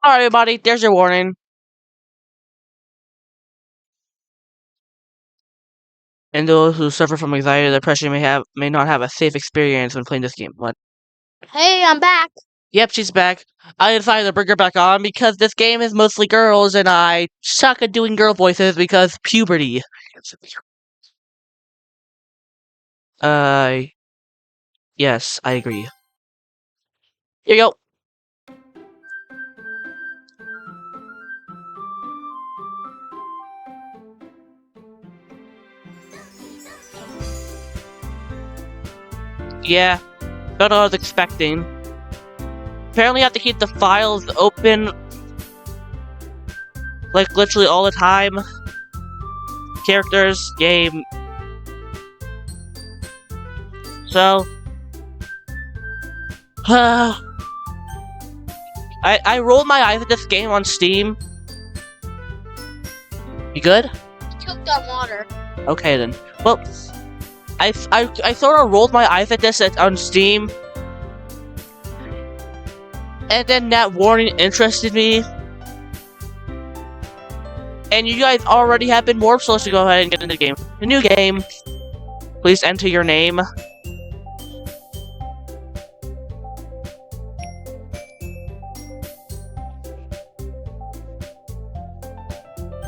Alright, everybody, there's your warning. And those who suffer from anxiety or depression may not have a safe experience when playing this game. What? Hey, I'm back. Yep, she's back. I decided to bring her back on because this game is mostly girls, and I suck at doing girl voices because puberty. Yes, I agree. Here you go. Yeah, not what I was expecting. Apparently, I have to keep the files open, like, literally all the time. Characters, game. So, I rolled my eyes at this game on Steam. You good? Choked on water. Okay then. Well, I sort of rolled my eyes at this on Steam, and then that warning interested me. And you guys already have been warped, so let's go ahead and get into the game. The new game. Please enter your name.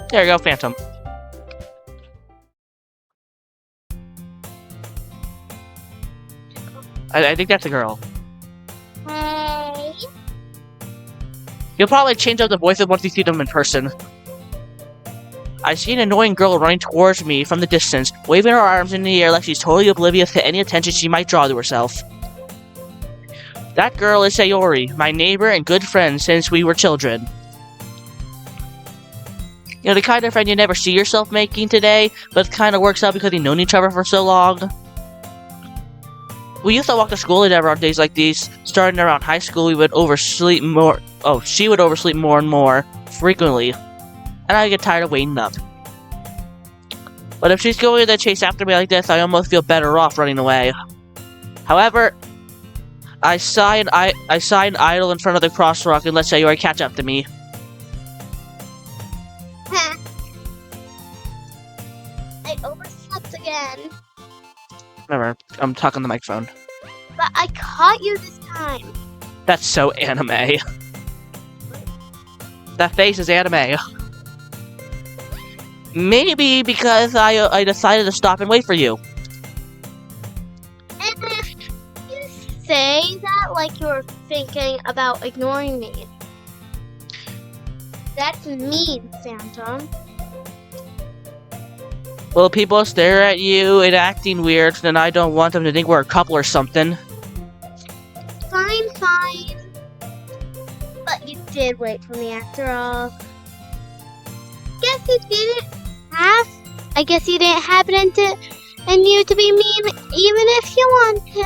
There you go, Phantom. I think that's a girl. Hey. You'll probably change up the voices once you see them in person. I see an annoying girl running towards me from the distance, waving her arms in the air like she's totally oblivious to any attention she might draw to herself. That girl is Sayori, my neighbor and good friend since we were children. You know, the kind of friend you never see yourself making today, but it kind of works out because you've known each other for so long. We used to walk to school together on days like these. Starting around high school, we would oversleep more. Oh, she would oversleep more and more, frequently. And I'd get tired of waiting up. But if she's going to chase after me like this, I almost feel better off running away. However, I saw an idol in front of the crosswalk and let Sayori catch up to me. I overslept again. Remember, I'm talking on the microphone. But I caught you this time. That's so anime. That face is anime. Maybe because I decided to stop and wait for you. And you say that like you were thinking about ignoring me. That's mean, Phantom. Well, people stare at you and acting weird, then I don't want them to think we're a couple or something. Fine. But you did wait for me after all. I guess you didn't have it in you to be mean, even if you want to.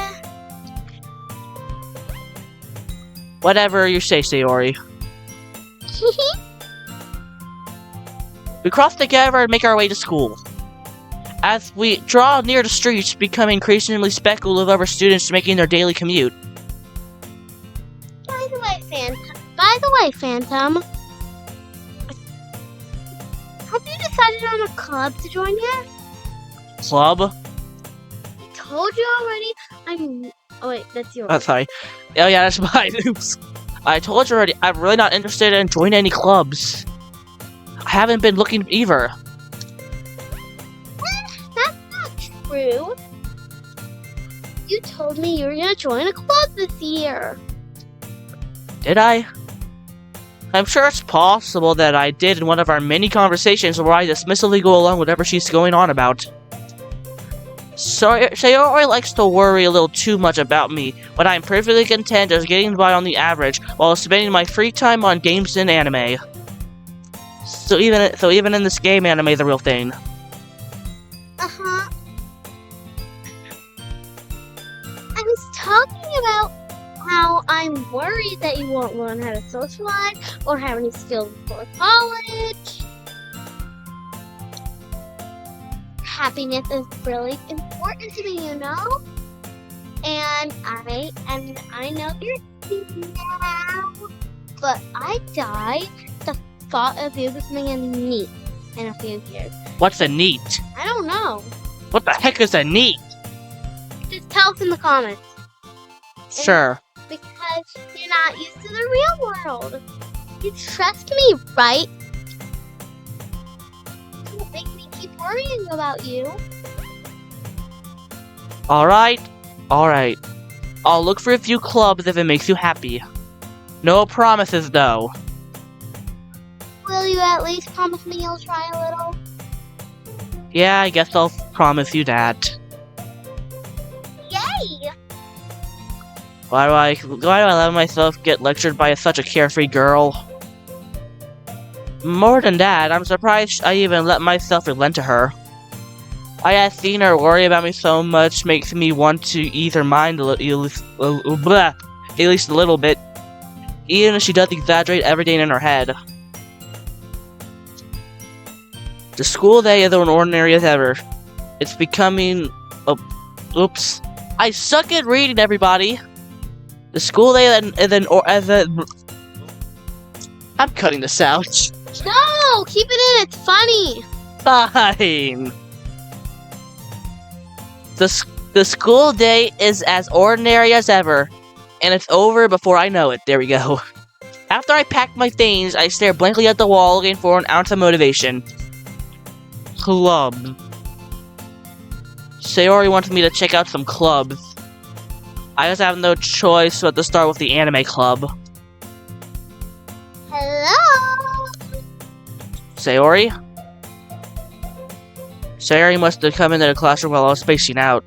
Whatever you say, Sayori. We cross together and make our way to school. As we draw near the streets, become increasingly speculative of other students making their daily commute. By the way, Phantom, have you decided on a club to join yet? Club? I told you already. Oh wait, that's yours. Oh, sorry. Oh yeah, that's mine. Oops. I told you already, I'm really not interested in joining any clubs. I haven't been looking either. That's not true. You told me you were gonna join a club this year. Did I? I'm sure it's possible that I did in one of our many conversations where I dismissively go along with whatever she's going on about. So Sayori likes to worry a little too much about me, but I'm perfectly content as getting by on the average while spending my free time on games and anime. So even in this game, anime is a real thing. Uh-huh. I was talking about how I'm worried that you won't learn how to socialize or have any skills before college. Happiness is really important to me, you know? And I know you're now. but I doubt the thought of you becoming a NEET in a few years. What's a NEET? I don't know. What the heck is a NEET? Just tell us in the comments. Sure. Because you're not used to the real world. You trust me, right? Don't make me keep worrying about you. Alright. I'll look for a few clubs if it makes you happy. No promises, though. Will you at least promise me you'll try a little? Yeah, I guess I'll promise you that. Yay! Why do I let myself get lectured by such a carefree girl? More than that, I'm surprised I even let myself relent to her. I had seen her worry about me so much makes me want to ease her mind at least a little bit, even if she does exaggerate everything in her head. The school day is as ordinary as ever. It's becoming... oops. I suck at reading, everybody! The school day I'm cutting this out. No! Keep it in, it's funny! Fine! The school day is as ordinary as ever, and it's over before I know it. There we go. After I pack my things, I stare blankly at the wall looking for an ounce of motivation. Club. Sayori wants me to check out some clubs. I just have no choice but to start with the anime club. Hello? Sayori? Sayori must have come into the classroom while I was spacing out.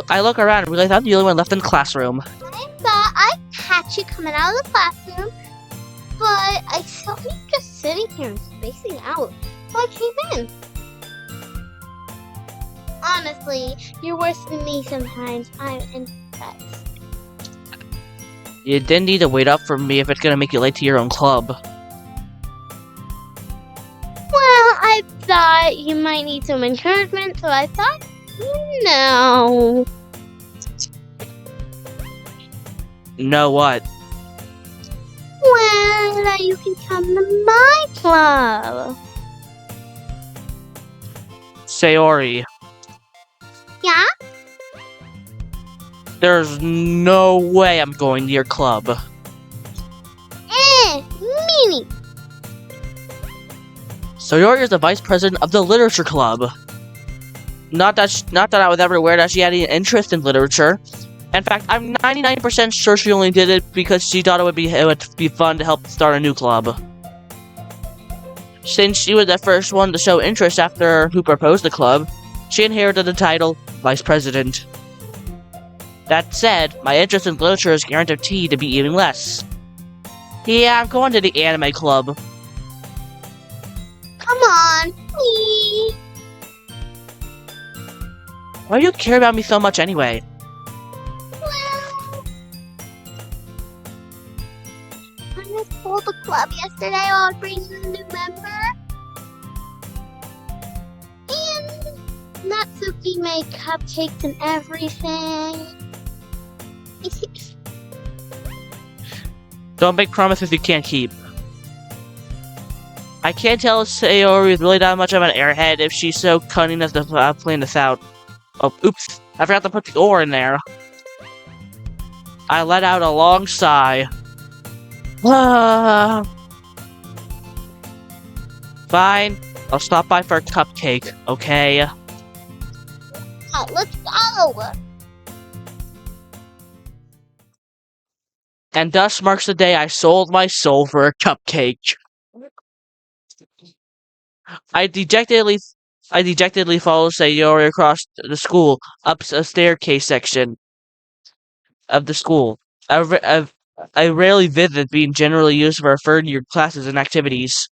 I look around and realize I'm the only one left in the classroom. I thought I'd catch you coming out of the classroom, but I saw you just sitting here and spacing out, so I came in. Honestly, you're worse than me sometimes. I'm impressed. You didn't need to wait up for me if it's gonna make you late to your own club. Well, I thought you might need some encouragement, so I thought, no. Know what? Well, now you can come to my club. Sayori, Yeah? there's no way I'm going to your club. Meanie. Sayori is the vice president of the literature club. Not that I was ever aware that she had any interest in literature. In fact, I'm 99% sure she only did it because she thought it would be fun to help start a new club. Since she was the first one to show interest after who proposed the club, she inherited the title Vice President. That said, my interest in literature is guaranteed to be even less. Yeah, I'm going to the anime club. Come on, please. Why do you care about me so much anyway? Well, I just told the club yesterday I was bringing a new member. And Natsuki made cupcakes and everything. Don't make promises you can't keep. I can't tell if Sayori is really that much of an airhead if she's so cunning as to plan this out. Oh, oops. I forgot to put the ore in there. I let out a long sigh. Fine. I'll stop by for a cupcake, okay? Let's go. And thus marks the day I sold my soul for a cupcake. I dejectedly followed Sayori across the school, up a staircase section of the school. I rarely visit, being generally used for third year classes and activities.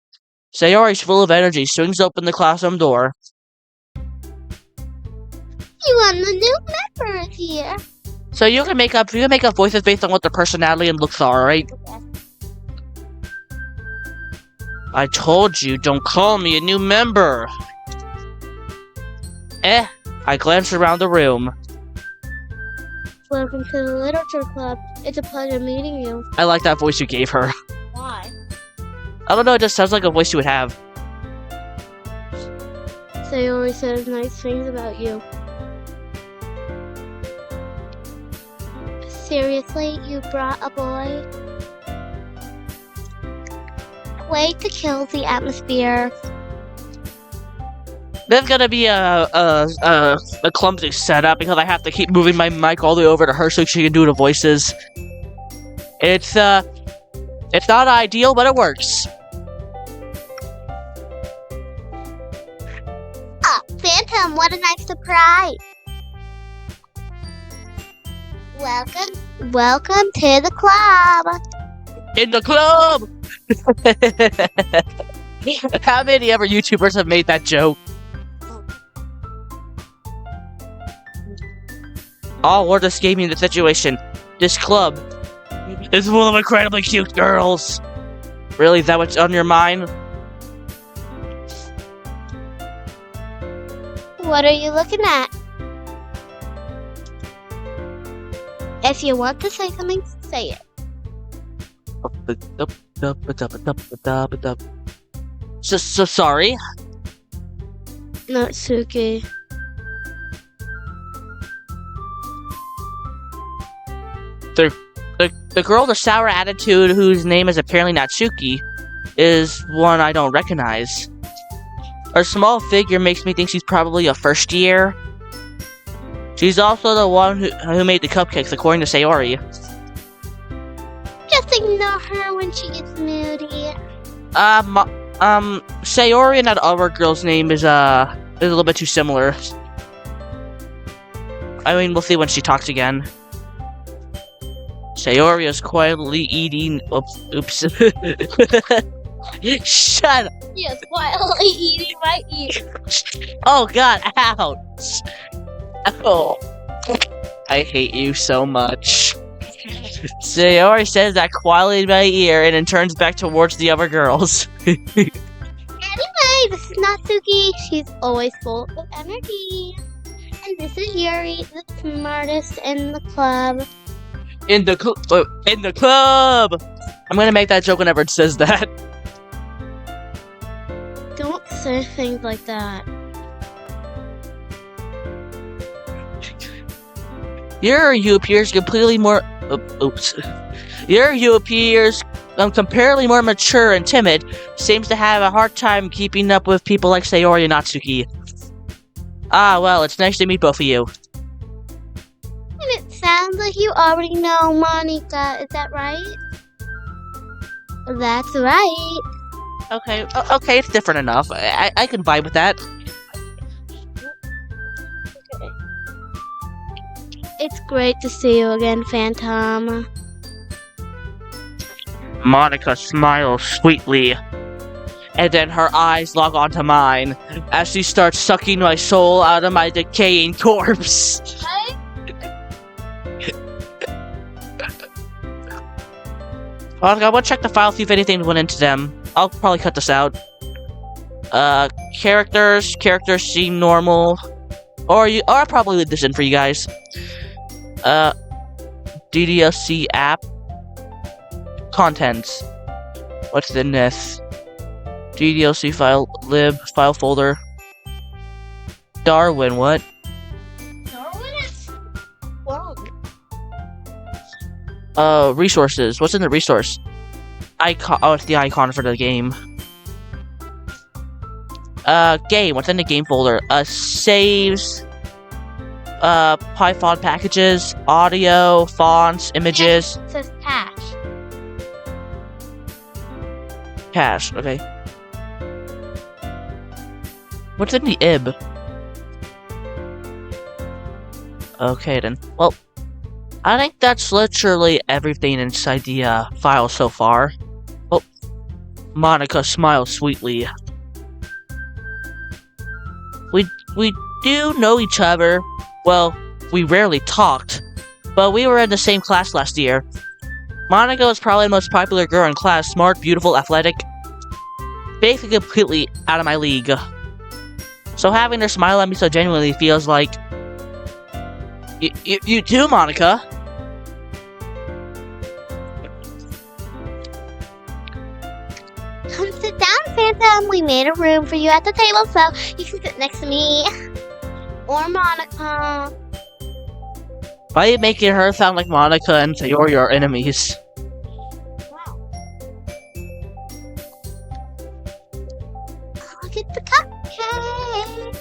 Sayori's full of energy, swings open the classroom door. You want the new member here. So you can make up voices based on what their personality and looks are, right? I told you, don't call me a new member. I glanced around the room. Welcome to the literature club. It's a pleasure meeting you. I like that voice you gave her. Why? I don't know, it just sounds like a voice you would have. Sayori says nice things about you. Seriously, you brought a boy? Way to kill the atmosphere. There's gonna be a clumsy setup because I have to keep moving my mic all the way over to her so she can do the voices. It's not ideal, but it works. Ah, Phantom, what a nice surprise. Welcome to the club. In the club! How many other YouTubers have made that joke? Oh, we're just escaping the situation. This club is full of incredibly cute girls. Really, is that what's on your mind? What are you looking at? If you want to say something, say it. So sorry. Natsuki. The girl with the sour attitude whose name is apparently Natsuki is one I don't recognize. Her small figure makes me think she's probably a first year. She's also the one who made the cupcakes, according to Sayori. Just ignore her when she gets moody. Sayori and that other girl's name is a little bit too similar. I mean, we'll see when she talks again. Sayori is quietly eating. Oops. Shut up. Yes, quietly eating my ear. Oh god, ouch. Oh. I hate you so much. Sayori says that quietly in my ear and then turns back towards the other girls. Anyway, this is Natsuki. She's always full of energy. And this is Yuri, the smartest in the club. In the club! I'm gonna make that joke whenever it says that. Don't say things like that. You appears completely more. Oops. You appears comparatively more mature and timid. Seems to have a hard time keeping up with people like Sayori and Natsuki. Ah, well, it's nice to meet both of you. And it sounds like you already know Monica. Is that right? That's right. Okay, okay, it's different enough. I can vibe with that. It's great to see you again, Phantom. Monica smiles sweetly, and then her eyes log onto mine as she starts sucking my soul out of my decaying corpse. Hi. Monica, I want to check the file, see if anything went into them. I'll probably cut this out. Characters seem normal. Or I'll probably leave this in for you guys. Ddlc app. Contents. What's in this? Ddlc file, lib, file folder. Darwin, what? Darwin is wrong. Resources. What's in the resource? Icon. Oh, it's the icon for the game. Game. What's in the game folder? Saves. Python packages, audio, fonts, images. It says cache. Cache, okay. What's in the IB? Okay then. Well, I think that's literally everything inside the file so far. Oh, Monica smiles sweetly. We do know each other. Well, we rarely talked, but we were in the same class last year. Monica was probably the most popular girl in class, smart, beautiful, athletic. Basically completely out of my league. So having her smile at me so genuinely feels like... You too, Monica? Come sit down, Phantom. We made a room for you at the table, so you can sit next to me. Or Monica. Why are you making her sound like Monica and Sayori are enemies? Look at the cupcake.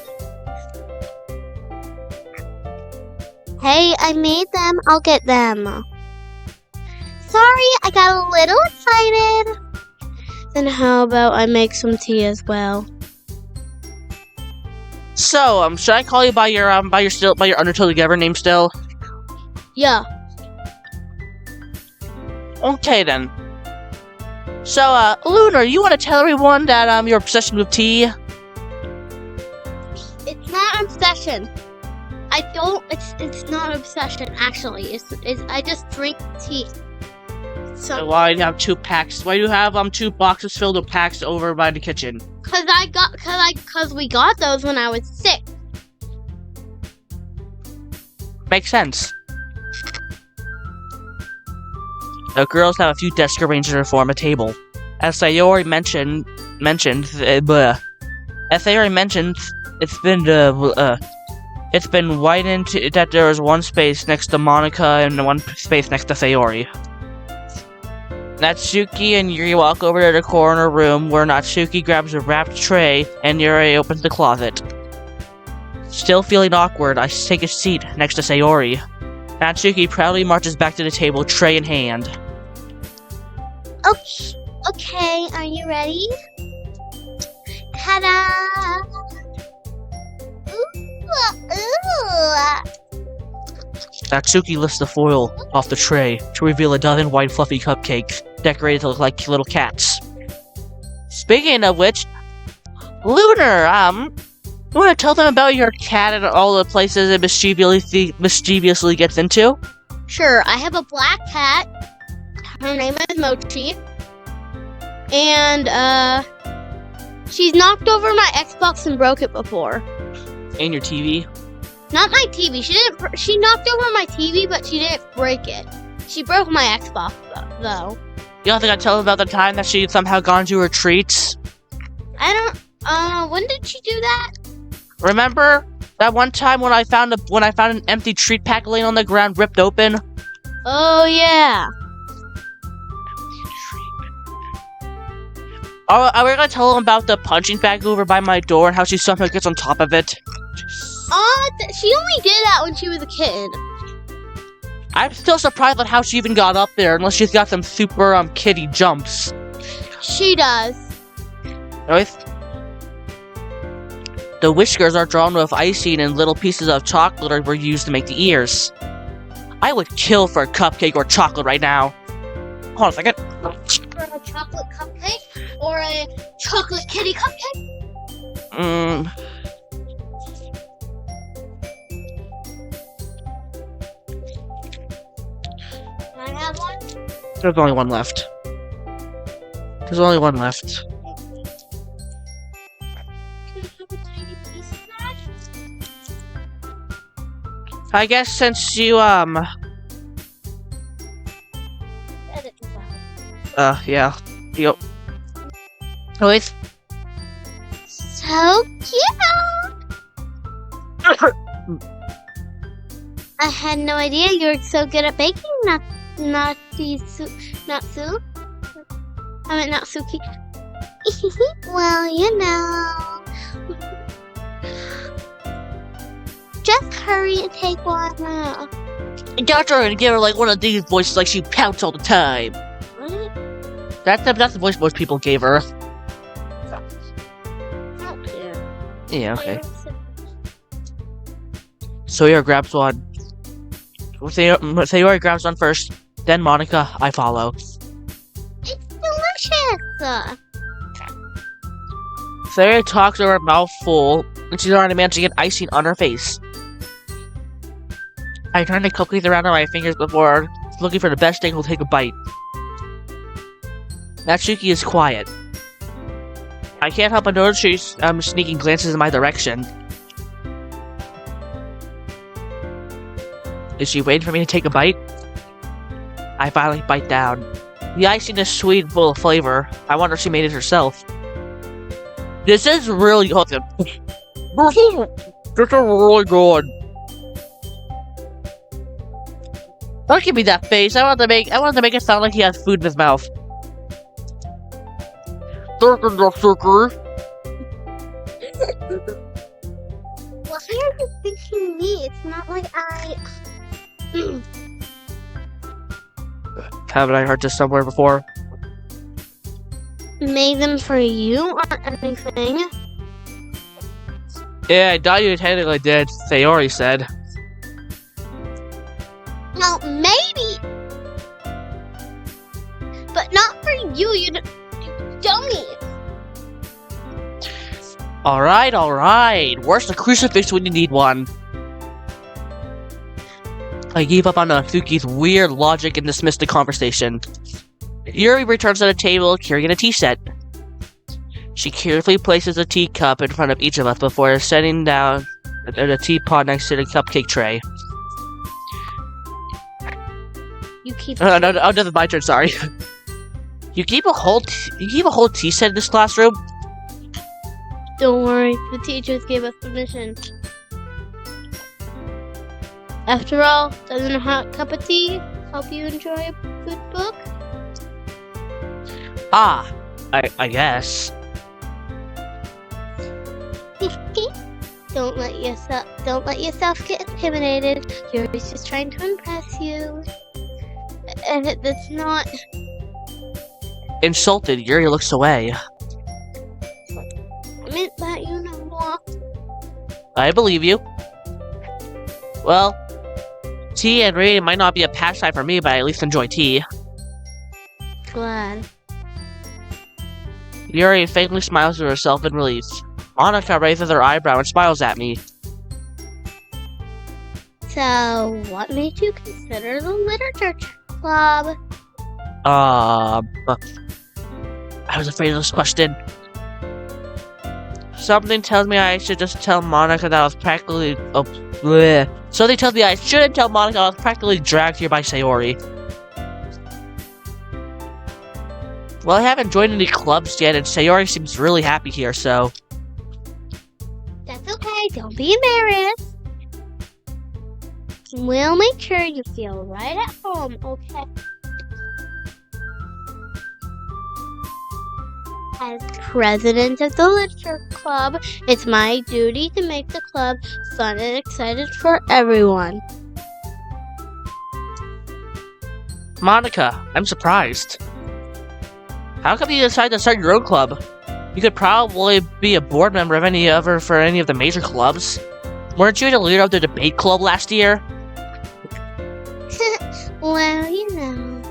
Hey, I made them. I'll get them. Sorry, I got a little excited. Then how about I make some tea as well? So, should I call you by your Undertale Together name still? Yeah. Okay then. So, Lunar, you want to tell everyone that your obsession with tea? It's not an obsession. It's not an obsession actually. It's I just drink tea. So Why do you have 2 packs? Why do you have 2 boxes filled with packs over by the kitchen? cause we got those when I was sick. Makes sense. The girls have a few desks arranged to form a table. As Sayori mentioned, it's been widened that there is one space next to Monica and one space next to Sayori. Natsuki and Yuri walk over to the corner room where Natsuki grabs a wrapped tray and Yuri opens the closet. Still feeling awkward, I take a seat next to Sayori. Natsuki proudly marches back to the table, tray in hand. Okay, are you ready? Ta-da! Natsuki lifts the foil off the tray to reveal a dozen white fluffy cupcakes decorated to look like little cats. Speaking of which, Lunar, you want to tell them about your cat and all the places it mischievously gets into? Sure, I have a black cat. Her name is Mochi. And, she's knocked over my Xbox and broke it before. And your TV? Not my TV. She knocked over my TV, but she didn't break it. She broke my Xbox, though. You don't think I'd tell them about the time that she somehow got into her treats? When did she do that? Remember that one time when I found an empty treat pack laying on the ground ripped open? Oh, yeah. Are we gonna tell them about the punching bag over by my door and how she somehow gets on top of it? She only did that when she was a kid. I'm still surprised at how she even got up there, unless she's got some super kitty jumps. She does. Anyways, the whiskers are drawn with icing and little pieces of chocolate were used to make the ears. I would kill for a cupcake or chocolate right now. Hold on a second. For a chocolate cupcake or a chocolate kitty cupcake? Can I have one? There's only one left. There's only one left. I guess since you, yeah. Yep. Anyways. So cute! I had no idea you were so good at baking, Natsuki. Well, you know. Just hurry and take one now. Doctor gonna give her like one of these voices like she pouts all the time. That's the voice most people gave her. Yeah, okay. Sayori grabs one. Sayori grabs one first, then Monica, I follow. It's delicious! Sayori talks with her mouth full, and she's already managed to get icing on her face. I turn the cookies around on my fingers before looking for the best thing to take a bite. Natsuki is quiet. I can't help but notice she's sneaking glances in my direction. Is she waiting for me to take a bite? I finally bite down. The icing is sweet and full of flavor. I wonder if she made it herself. This is really good. This is really good. Don't give me that face. I want to make it sound like he has food in his mouth. Why are you thinking me? It's not like I... Haven't I heard this somewhere before? made them for you or anything. Yeah, I thought you technically did. Sayori said. Well, maybe. But not for you, you dummy. Alright. Where's the crucifix when you need one? I gave up on Natsuki's weird logic and dismissed the conversation. Yuri returns to the table carrying a tea set. She carefully places a teacup in front of each of us before setting down the teapot next to the cupcake tray. You keep. No, this is my turn. Sorry. You keep a whole tea set in this classroom? Don't worry, the teachers gave us permission. After all, doesn't a hot cup of tea help you enjoy a good book? I guess. Don't let yourself get intimidated. Yuri's just trying to impress you. And that's not... Insulted, Yuri looks away. I meant that you know more. I believe you. Well, tea and reading might not be a pastime for me, but I at least enjoy tea. Glad. Yuri faintly smiles to herself in relief. Monika raises her eyebrow and smiles at me. So, what made you consider the literature club? I was afraid of this question. Something tells me I should just tell Monika that I was practically... Something tells me I shouldn't tell Monika I was practically dragged here by Sayori. Well, I haven't joined any clubs yet, and Sayori seems really happy here, so... That's okay, don't be embarrassed. We'll make sure you feel right at home, okay? As president of the literature club, it's my duty to make the club fun and excited for everyone. Monika, I'm surprised. How come you decided to start your own club? You could probably be a board member of any of the major clubs. Weren't you the leader of the debate club last year? Well, you know,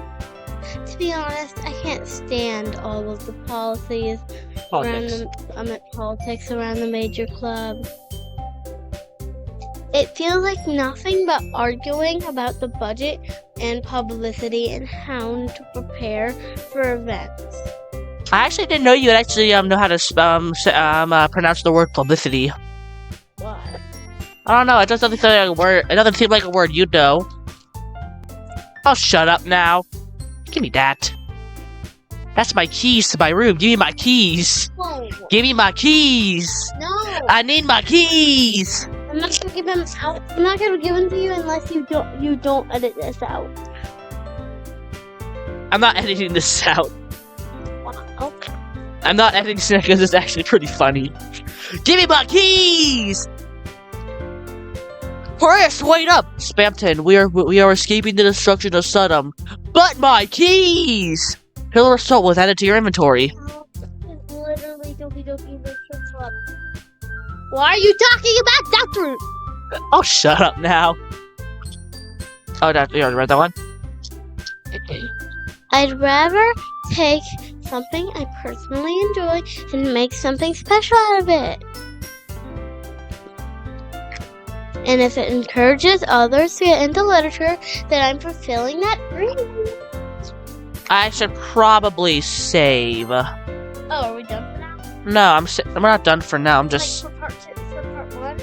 to be honest, I can't stand all of the policies politics around the major club. It feels like nothing but arguing about the budget and publicity and how to prepare for events. I actually didn't know you would actually know how to pronounce the word publicity. What? I don't know. It just doesn't seem like a word. It doesn't seem like a word you'd know. Oh, shut up now. Give me that. That's my keys to my room. Give me my keys. Whoa. Give me my keys. No. I need my keys. I'm not gonna give them out. I'm not gonna give them to you unless you don't edit this out. I'm not editing this out. Wow. I'm not editing this out because it's actually pretty funny. Give me my keys. Chris, wait up! Spampton, we are escaping the destruction of Sodom. But my keys! Pillar of salt was added to your inventory. It's literally Doki Doki Literature Club. Why are you talking about that route? Oh, shut up now. Oh, you already read that one? I'd rather take something I personally enjoy and make something special out of it. And if it encourages others to get into literature, then I'm fulfilling that dream. I should probably save. Oh, are we done for now? No, I'm not done for now. I'm just... Like for part 1?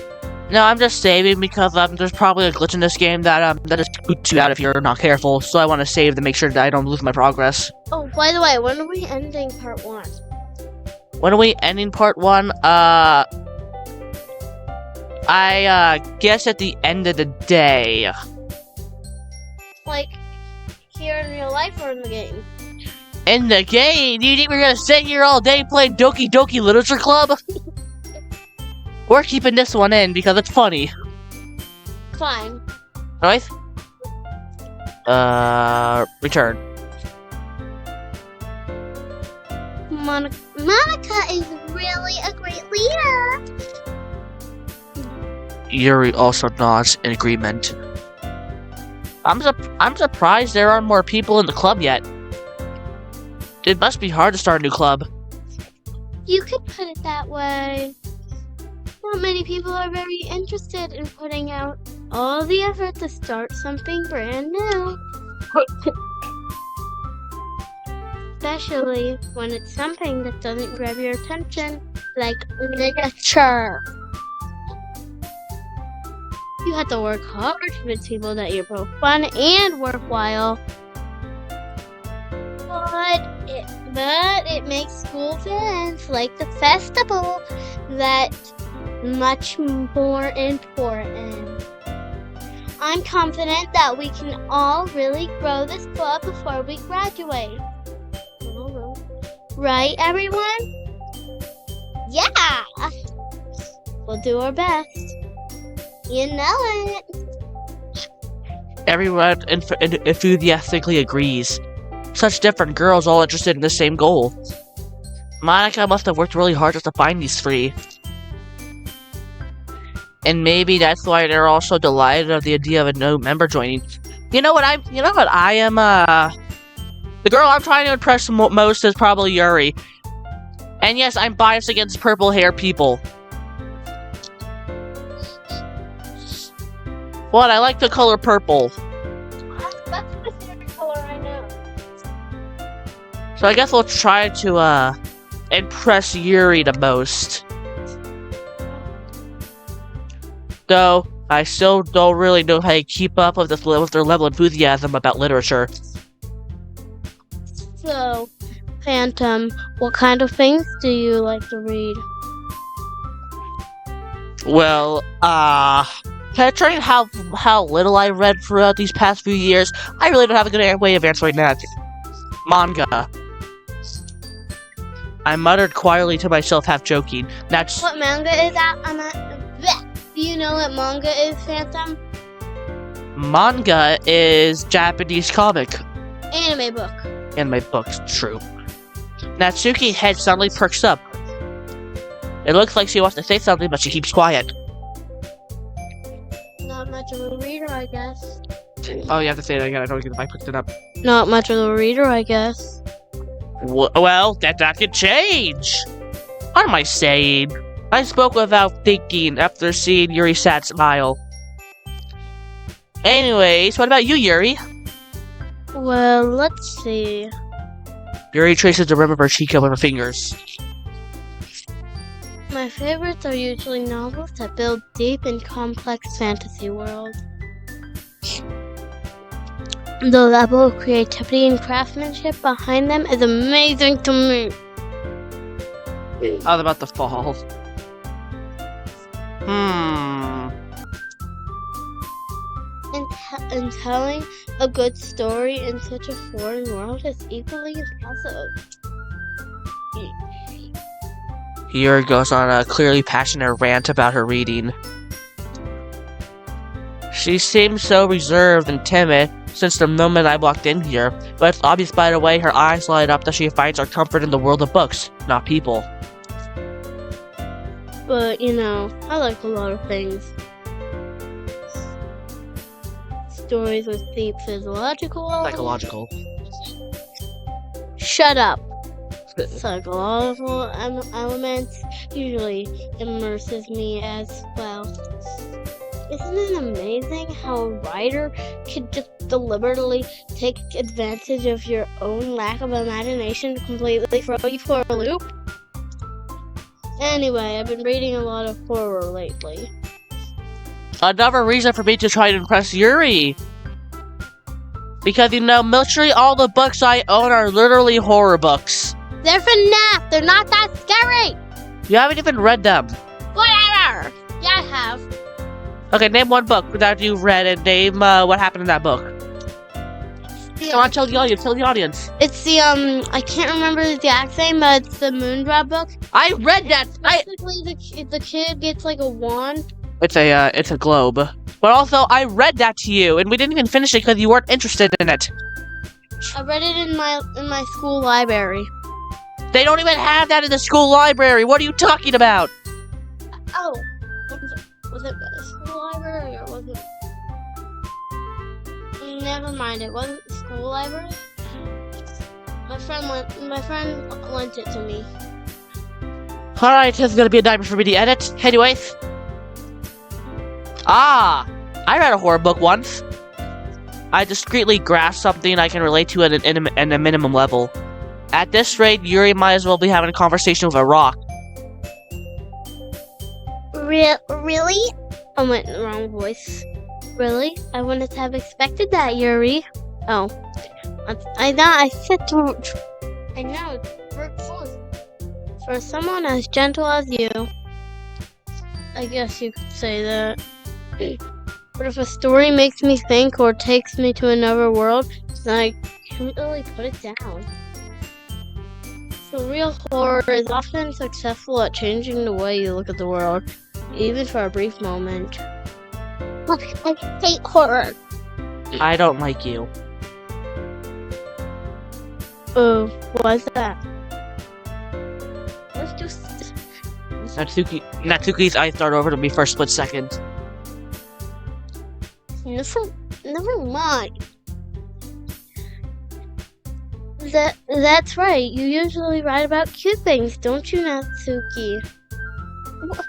No, I'm just saving because there's probably a glitch in this game that just boots you out if you're not careful. So I want to save to make sure that I don't lose my progress. Oh, by the way, when are we ending part 1? When are we ending part 1? I guess at the end of the day. Like, here in real life or in the game? In the game? You think we're gonna sit here all day playing Doki Doki Literature Club? We're keeping this one in because it's funny. Fine. Right? Return. Monica is really a great leader. Yuri also nods in agreement. I'm surprised there aren't more people in the club yet. It must be hard to start a new club. You could put it that way. Not many people are very interested in putting out all the effort to start something brand new. Especially when it's something that doesn't grab your attention, like literature. You have to work hard to convince people that you're both fun and worthwhile. But it makes school events like the festival that much more important. I'm confident that we can all really grow this club before we graduate. Right, everyone? Yeah! We'll do our best. You know it. Everyone enthusiastically agrees. Such different girls all interested in the same goal. Monica must have worked really hard just to find these three. And maybe that's why they're also delighted of the idea of a new member joining. You know what I am, the girl I'm trying to impress most is probably Yuri. And yes, I'm biased against purple hair people. What? I like the color purple. That's my favorite color I know. So I guess we'll try to, impress Yuri the most. Though, I still don't really know how to keep up with their level of enthusiasm about literature. So, Phantom, what kind of things do you like to read? Well, considering how little I read throughout these past few years, I really don't have a good way of answering that. Manga. I muttered quietly to myself, half joking. That's What manga is that? Do you know what manga is, Phantom? Manga is Japanese comic. Anime book. Anime books, true. Natsuki's head suddenly perks up. It looks like she wants to say something, but she keeps quiet. Not much of a reader, I guess. Oh, you have to say that again. I don't get the mic picked it up. Not much of a reader, I guess. Well, that could change. What am I saying? I spoke without thinking after seeing Yuri's sad smile. Anyways, what about you, Yuri? Well, let's see. Yuri traces the rim of her cheek with her fingers. My favorites are usually novels that build deep and complex fantasy worlds. The level of creativity and craftsmanship behind them is amazing to me. How about the fall? And telling a good story in such a foreign world is equally impressive. Yuri goes on a clearly passionate rant about her reading. She seems so reserved and timid since the moment I walked in here, but it's obvious by the way her eyes light up that she finds her comfort in the world of books, not people. But, I like a lot of things. Stories with deep Psychological. Shut up. Psychological elements usually immerses me as well. Isn't it amazing how a writer can just deliberately take advantage of your own lack of imagination to completely throw you for a loop? Anyway, I've been reading a lot of horror lately. Another reason for me to try to impress Yuri. Because, literally all the books I own are literally horror books. They're FNAF. They're not that scary. You haven't even read them. Whatever. Yeah, I have. Okay, name one book that you've read and name what happened in that book. Come on, tell the audience. It's the, I can't remember the exact name, but it's the Moondrop book. I read that. Basically, the kid gets like a wand. It's a globe. But also, I read that to you, and we didn't even finish it because you weren't interested in it. I read it in my school library. They don't even have that in the school library. What are you talking about? Oh, was it a school library or was it? Never mind. It wasn't the school library. My friend lent it to me. All right, this is gonna be a nightmare for me to edit. Anyways. I read a horror book once. I discreetly grasped something I can relate to at a minimum level. At this rate, Yuri might as well be having a conversation with a rock. Really? I went in the wrong voice. Really? I wouldn't have expected that, Yuri. Oh. I know. For someone as gentle as you. I guess you could say that. But if a story makes me think or takes me to another world, then I can't really put it down. So real horror is often successful at changing the way you look at the world, even for a brief moment. I hate horror. I don't like you. Oh, why's that? Let's do... Natsuki's eyes start over to me for a split second. Never mind. That's right. You usually write about cute things, don't you, Natsuki? What?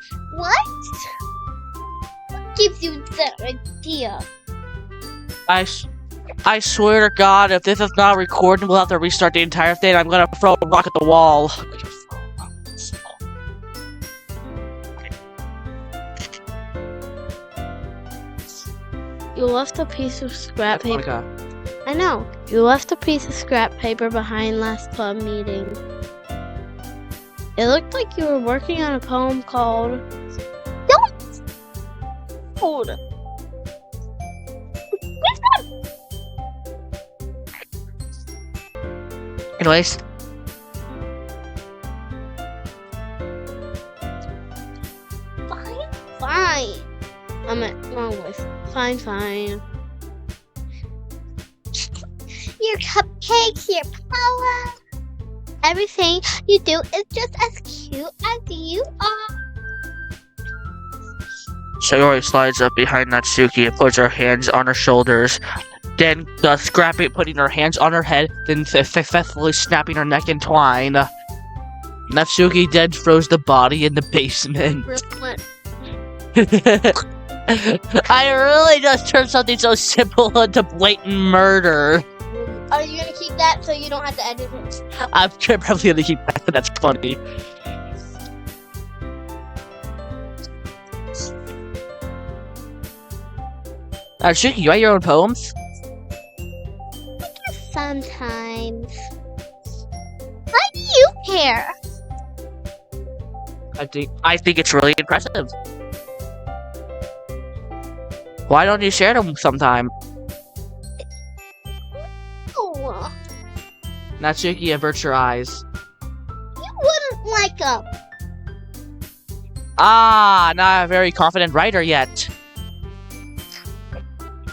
What gives you that idea? I swear to God, if this is not recorded, we'll have to restart the entire thing. I'm gonna throw a rock at the wall. You left a piece of scrap paper. Monica. I know. You left a piece of scrap paper behind last club meeting. It looked like you were working on a poem called... Don't! Hold. Anyways. Fine. I'm at wrong voice. Fine. Your cupcakes, your power. Everything you do is just as cute as you are. Sayori slides up behind Natsuki and puts her hands on her shoulders. Then Scrappy putting her hands on her head, then successfully snapping her neck in twine. Natsuki then throws the body in the basement. I really just turned something so simple into blatant murder. Are you gonna keep that so you don't have to edit it? I'm probably gonna keep that. That's funny. Natsuki, you write your own poems? Sometimes. Why do you care? I think it's really impressive. Why don't you share them sometime? Oh. Natsuki averts her eyes. You wouldn't like them. Not a very confident writer yet.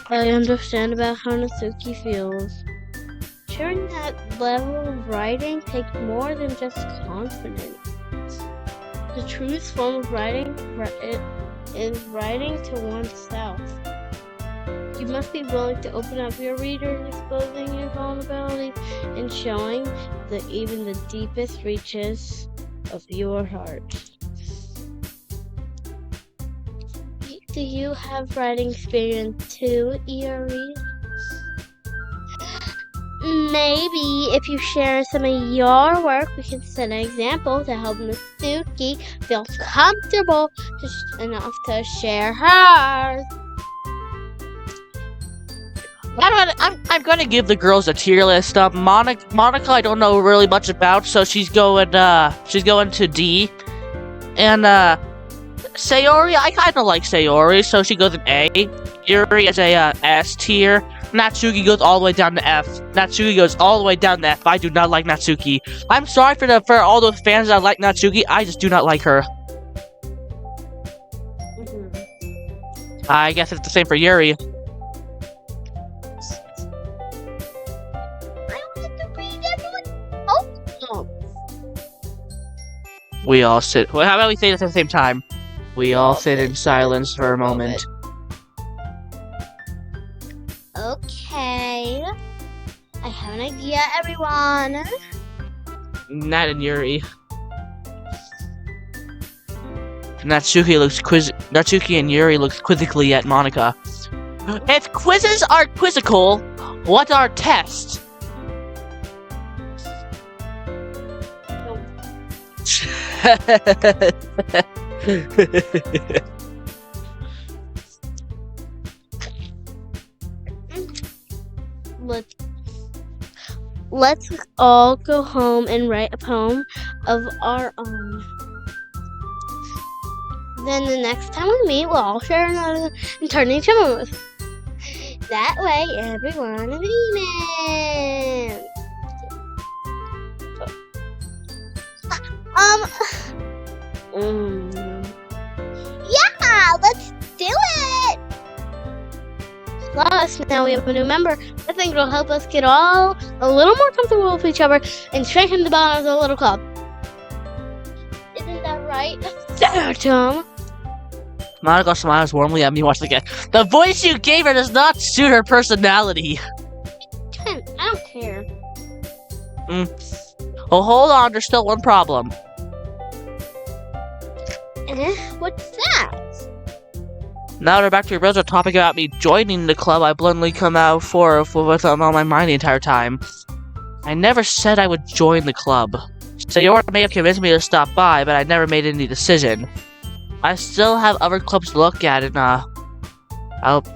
I understand about how Natsuki feels. Sharing that level of writing takes more than just confidence. The truest form of writing is writing to oneself. You must be willing to open up your readers, exposing your vulnerabilities, and showing even the deepest reaches of your heart. Do you have writing experience too, Iori? maybe if you share some of your work, we can set an example to help Natsuki feel comfortable enough to share hers. I'm gonna give the girls a tier list. Monica, I don't know really much about, so she's going to D, and Sayori, I kind of like Sayori, so she goes an A. Yuri is a S tier. Natsuki goes all the way down to F. Natsuki goes all the way down to F. I do not like Natsuki. I'm sorry for all those fans that like Natsuki. I just do not like her. I guess it's the same for Yuri. We all sit. Well, how about we say this at the same time? We all sit in silence for a moment. Okay. I have an idea, everyone. Nat and Yuri. Natsuki and Yuri looks quizzically at Monica. If quizzes are quizzical, what are tests? Let's all go home and write a poem of our own. Then the next time we meet, we'll all share another and turn each other with. That way, everyone is even. Yeah, let's do it! Plus, now we have a new member. I think it'll help us get all a little more comfortable with each other and strengthen the bond of the little club. Isn't that right? There, Tom. Monica smiles warmly at me once again. The voice you gave her does not suit her personality. I don't care. Oh, hold on, there's still one problem. What's that? Now we're back to your original topic about me joining the club. I bluntly come out with on my mind the entire time. I never said I would join the club. Sayori may have convinced me to stop by, but I never made any decision. I still have other clubs to look at, and I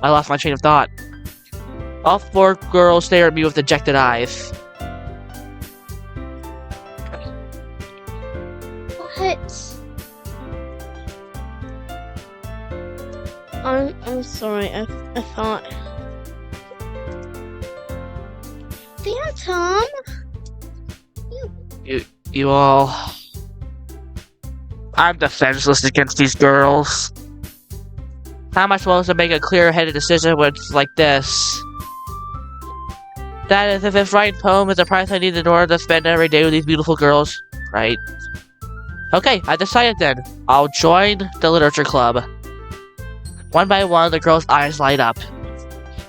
lost my train of thought. All four girls stare at me with dejected eyes. What? I'm sorry, I thought... Phantom? You all... I'm defenseless against these girls. How am I supposed to make a clear-headed decision when it's like this? That is, if writing poem is the price I need in order to spend every day with these beautiful girls, right? Okay, I decided then. I'll join the literature club. One by one, the girls' eyes light up.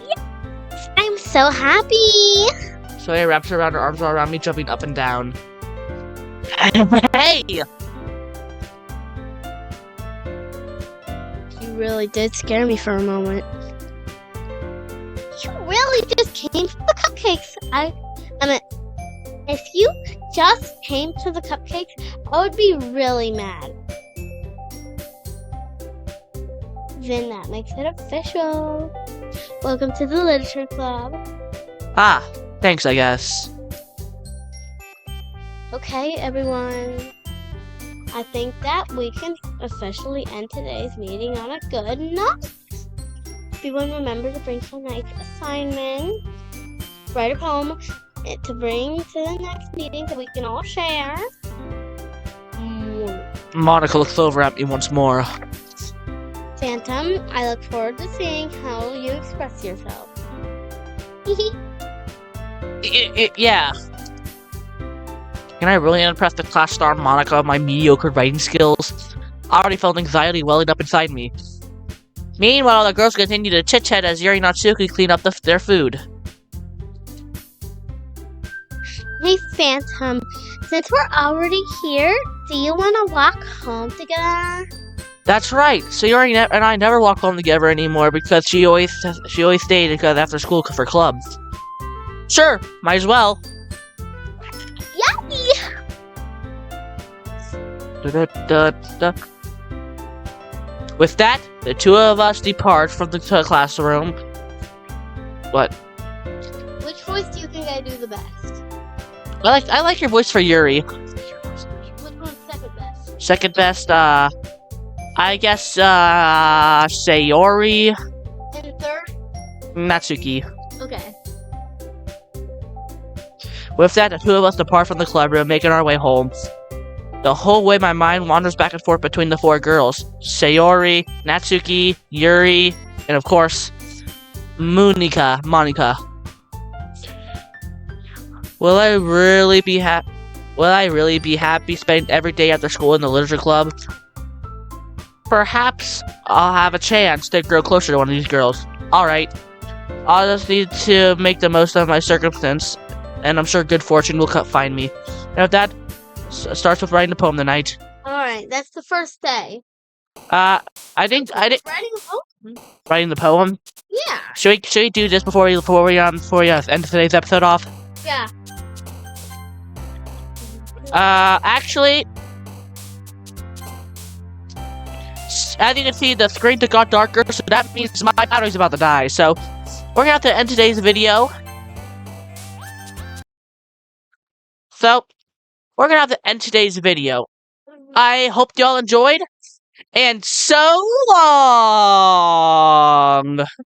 Yes, I'm so happy! Soya wraps around her arms around me, jumping up and down. Hey! You really did scare me for a moment. You really just came for the cupcakes. I mean, if you just came to the cupcakes, I would be really mad. Then that makes it official. Welcome to the Literature Club. Ah, thanks, I guess. Okay, everyone. I think that we can officially end today's meeting on a good note. Everyone remember to bring tonight's assignment. Write a poem to bring to the next meeting so we can all share. Monica looks over at me once more. Phantom, I look forward to seeing how you express yourself. Yeah. Can I really impress the class star Monica with my mediocre writing skills? I already felt anxiety welling up inside me. Meanwhile, the girls continue to chit-chat as Yuri and Natsuki clean up their food. Hey, Phantom, since we're already here, do you want to walk home together? That's right. So Yuri and I never walk home together anymore because she always stayed because after school for clubs. Sure, might as well. Yucky! Da-da-da-da. With that, the two of us depart from the classroom. What? Which voice do you think I do the best? I like your voice for Yuri. Which one's second best? Second best, I guess, Sayori, And third? Natsuki. Okay. With that, the two of us depart from the clubroom, making our way home. The whole way, my mind wanders back and forth between the four girls: Sayori, Natsuki, Yuri, and of course, Monica. Will I really be happy spending every day after school in the literature club? Perhaps I'll have a chance to grow closer to one of these girls. Alright, I'll just need to make the most of my circumstance, and I'm sure good fortune will find me. And if that starts with writing a poem tonight. Alright, that's the first day. I think Writing a poem? writing the poem. Yeah. Should we do this before we end today's episode off? Yeah. Actually, as you can see, the screen got darker, so that means my battery's about to die. So we're gonna have to end today's video. I hope y'all enjoyed, and so long!